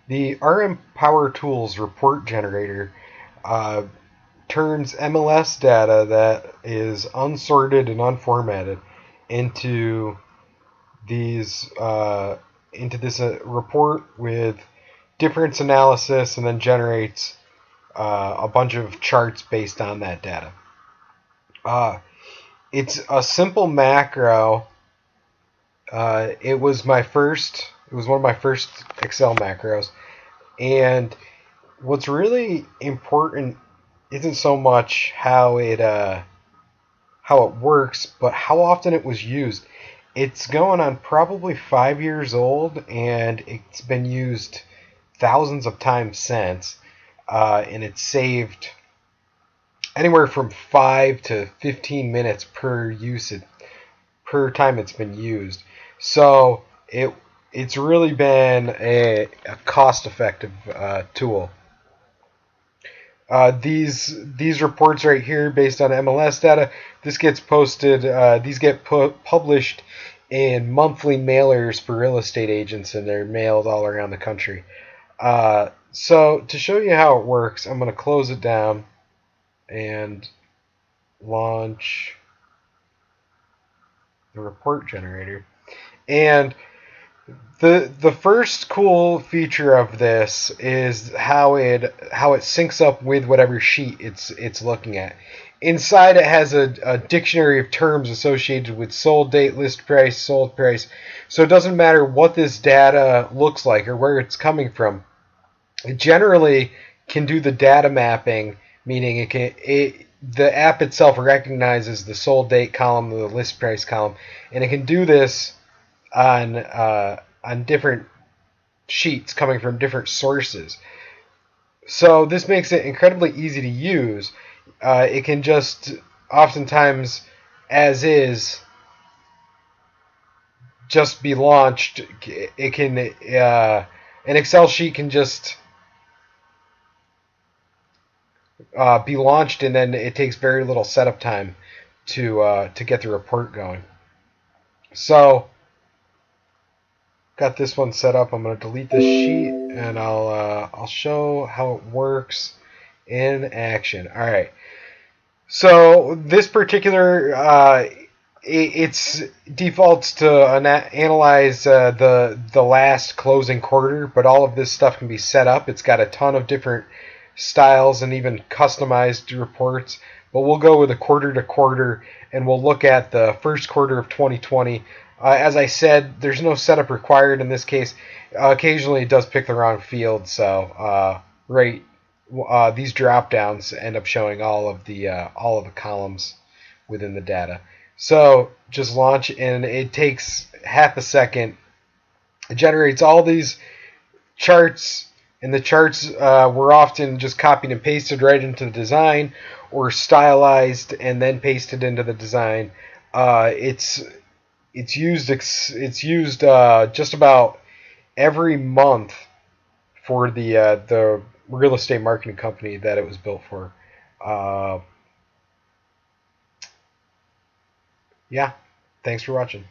The RM Power Tools report generator uh, turns MLS data that is unsorted and unformatted into these into this report with difference analysis, and then generates a bunch of charts based on that data. Uh, it's a simple macro. It was my first. It was one of my first Excel macros, and what's really important isn't so much how it works, but how often it was used. It's going on probably 5 years old, and it's been used thousands of times since, and it's saved anywhere from 5 to 15 minutes per time it's been used. So it's really been a cost effective tool. These reports right here, based on MLS data, this gets posted. These get published in monthly mailers for real estate agents, and they're mailed all around the country. So to show you how it works, I'm going to close it down and launch the report generator. And the first cool feature of this is how it syncs up with whatever sheet it's looking at. Inside it has a dictionary of terms associated with sold date, list price, sold price. So it doesn't matter what this data looks like or where it's coming from. It generally can do the data mapping, meaning the app itself recognizes the sold date column, the list price column, and it can do this on different sheets coming from different sources. So this makes it incredibly easy to use. It can just oftentimes, as is, just be launched. It can an Excel sheet can just be launched, and then it takes very little setup time to get the report going. So got this one set up. I'm going to delete this sheet, and I'll show how it works in action. All right. So this particular it's defaults to analyze the last closing quarter, but all of this stuff can be set up. It's got a ton of different styles and even customized reports. But we'll go with a quarter to quarter, and we'll look at the first quarter of 2020. As I said, there's no setup required in this case. Occasionally, it does pick the wrong field, so these drop downs end up showing all of the columns within the data. So just launch, and it takes half a second. It generates all these charts, and the charts were often just copied and pasted right into the design, or stylized and then pasted into the design. It's used just about every month for the real estate marketing company that it was built for. Uh, yeah, thanks for watching.